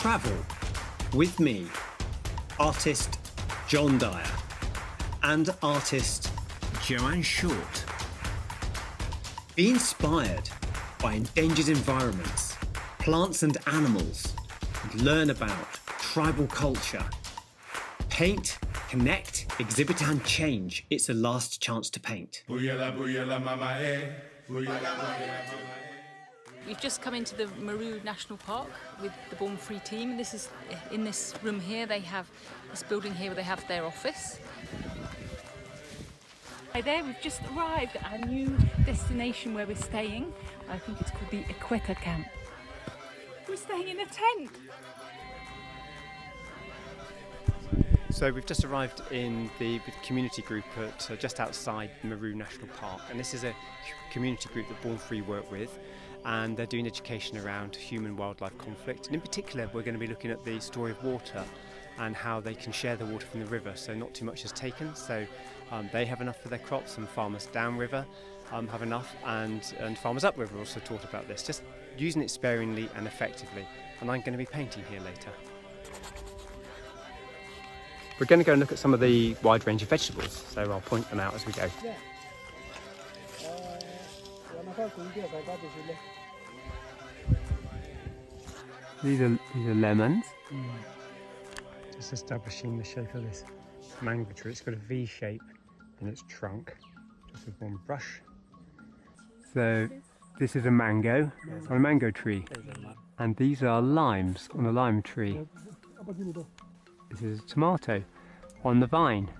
travel with me, artist John Dyer and artist Joanne Short. Be inspired by endangered environments, plants and animals, and learn about tribal culture. Paint, connect, exhibit and change. It's a last chance to paint. We've just come into the Meru National Park with the Born Free team. This is in this room here. They have this building here where they have their office. Hi there, we've just arrived at our new destination where we're staying. I think it's called the Equator Camp. We're staying in a tent. So we've just arrived in the community group at just outside Meru National Park, and this is a community group that Born Free work with, and they're doing education around human-wildlife conflict, and in particular we're going to be looking at the story of water and how they can share the water from the river, so not too much is taken, so they have enough for their crops, and farmers downriver have enough, and farmers upriver also taught about this, just using it sparingly and effectively, and I'm going to be painting here later. We're going to go and look at some of the wide range of vegetables, so I'll point them out as we go. These are lemons. Just establishing the shape of this mango tree. It's got a V shape in its trunk, just with one brush. So this is a mango on a mango tree, and these are limes on a lime tree. This is a tomato on the vine.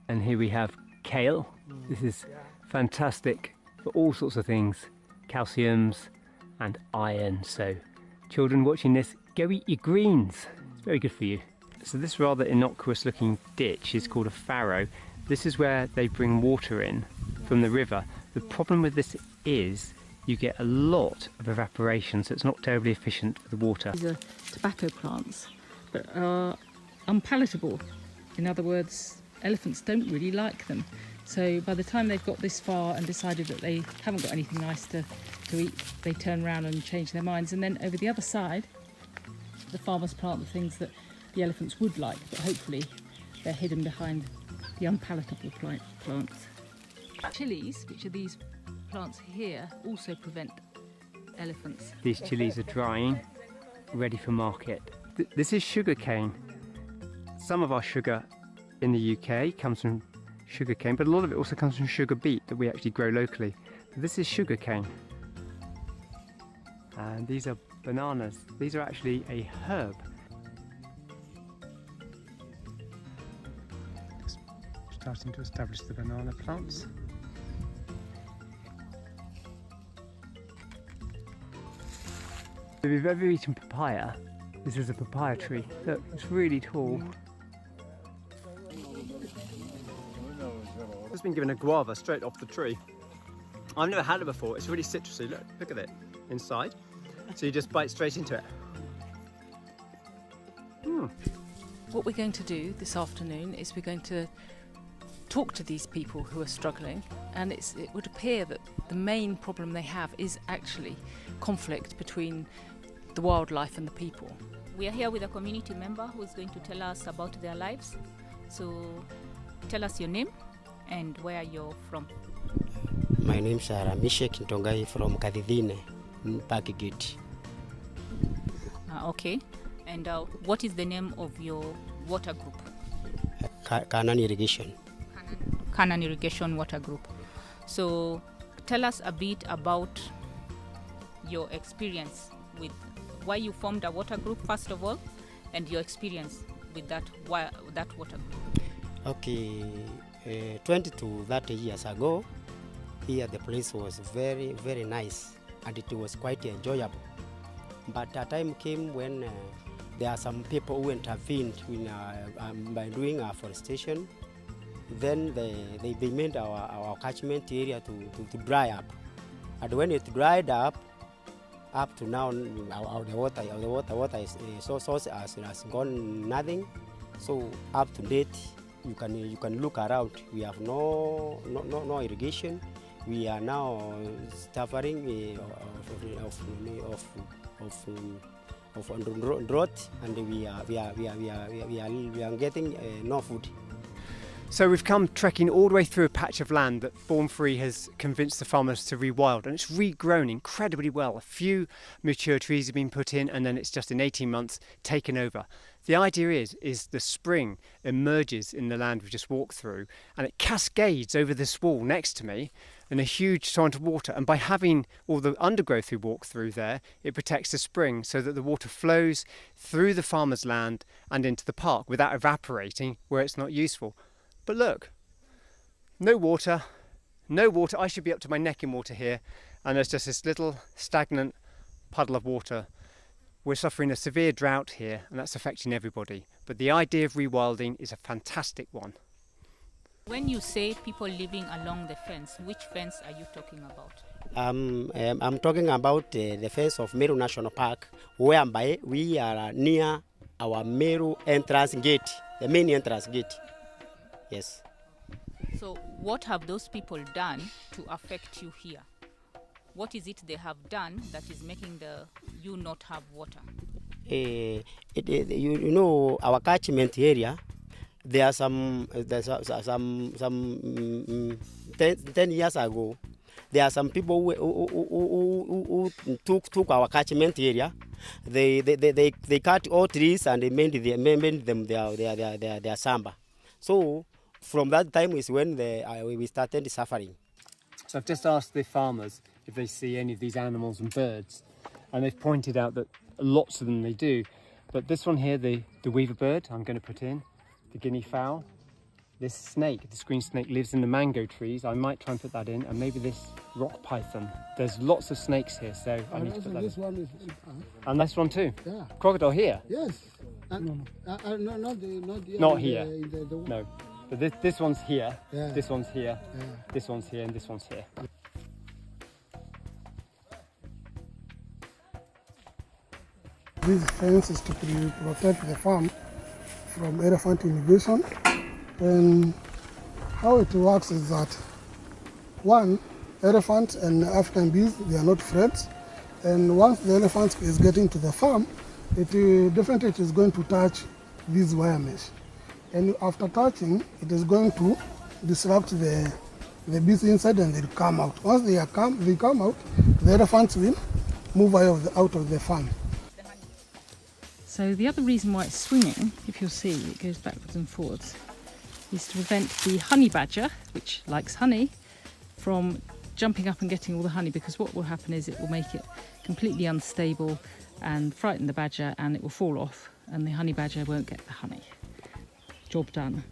And here we have kale. This is fantastic for all sorts of things, calciums and iron. So children watching this, go eat your greens. It's very good for you. So this rather innocuous looking ditch is called a farrow. This is where they bring water in from the river. The problem with this is you get a lot of evaporation, so it's not terribly efficient for the water. These are tobacco plants that are unpalatable. In other words, elephants don't really like them. So by the time they've got this far and decided that they haven't got anything nice to eat, they turn around and change their minds. And then over the other side, the farmers plant the things that the elephants would like, but hopefully they're hidden behind the unpalatable plants. Chilies, which are these plants here, also prevent elephants. These chilies are drying, ready for market. This is sugar cane. Some of our sugar in the UK comes from sugar cane, but a lot of it also comes from sugar beet that we actually grow locally. This is sugar cane. And these are bananas. These are actually a herb. Just starting to establish the banana plants. If you've ever eaten papaya, this is a papaya tree. Look, it's really tall. I've just been given a guava straight off the tree. I've never had it before. It's really citrusy. Look at it inside. So you just bite straight into it. What we're going to do this afternoon is we're going to talk to these people who are struggling, and it would appear that the main problem they have is actually conflict between the wildlife and the people. We are here with a community member who is going to tell us about their lives. So tell us your name and where you're from. My name is Ramishe Kintongai from Kadidine, Pakigate. Okay. And what is the name of your water group? Kanan Irrigation. Kanan Irrigation Water Group. So tell us a bit about your experience with why you formed a water group first of all, and your experience with that water group. Okay, 20 to 30 years ago, here the place was very, very nice and it was quite enjoyable. But a time came when there are some people who intervened by doing afforestation. Then they made our catchment area to dry up. And when it dried up to now, the water is source has gone nothing. So up to date, you can look around. We have no irrigation. We are now suffering of drought, and we are getting no food. So we've come trekking all the way through a patch of land that Born Free has convinced the farmers to rewild, and it's regrown incredibly well. A few mature trees have been put in, and then it's just in 18 months taken over. The idea is the spring emerges in the land we've just walked through, and it cascades over this wall next to me in a huge torrent of water, and by having all the undergrowth we walk through there, it protects the spring so that the water flows through the farmer's land and into the park without evaporating where it's not useful. But look, no water. I should be up to my neck in water here, and there's just this little stagnant puddle of water. We're suffering a severe drought here, and that's affecting everybody. But the idea of rewilding is a fantastic one. When you say people living along the fence, which fence are you talking about? I'm talking about the fence of Meru National Park, whereby we are near our Meru entrance gate, the main entrance gate. Yes. So what have those people done to affect you here? What is it they have done that is making you not have water? You know, our catchment area, there are some 10 years ago, there are some people who took our catchment area. They cut all trees and they made them their samba. So from that time is when we started suffering. So I've just asked the farmers if they see any of these animals and birds, and they've pointed out that lots of them they do. But this one here, the weaver bird, I'm going to put in, the guinea fowl, this snake, this green snake lives in the mango trees. I might try and put that in, and maybe this rock python. There's lots of snakes here, so I need to put that this in. one is, And this one too? yeah, Crocodile here? yes. And, Not here. The No. But this one's here, Yeah. this one's here, Yeah. this one's here, and this one's here. This fence is to protect the farm from elephant invasion. And how it works is that, one, elephants and African bees, they are not friends. And once the elephant is getting to the farm, it definitely is going to touch this wire mesh. And after touching, it is going to disrupt the bees inside, and they'll come out. Once they come out, the elephants will move out of the farm. So the other reason why it's swinging, if you'll see, it goes backwards and forwards, is to prevent the honey badger, which likes honey, from jumping up and getting all the honey, because what will happen is it will make it completely unstable and frighten the badger, and it will fall off, and the honey badger won't get the honey. Job done.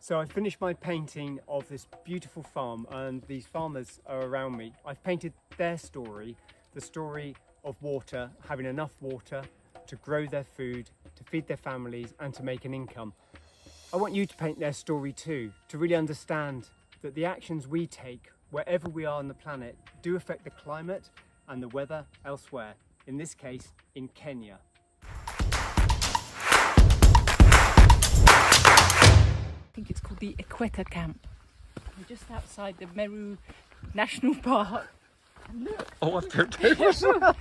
So I finished my painting of this beautiful farm, and these farmers are around me. I've painted their story, the story of water, having enough water to grow their food, to feed their families, and to make an income. I want you to paint their story too, to really understand that the actions we take wherever we are on the planet do affect the climate and the weather elsewhere, in this case in Kenya. I think it's called the Equator Camp. We're just outside the Meru National Park. And look! Oh, I've put tables. Oh,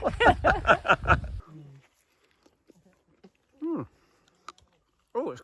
it's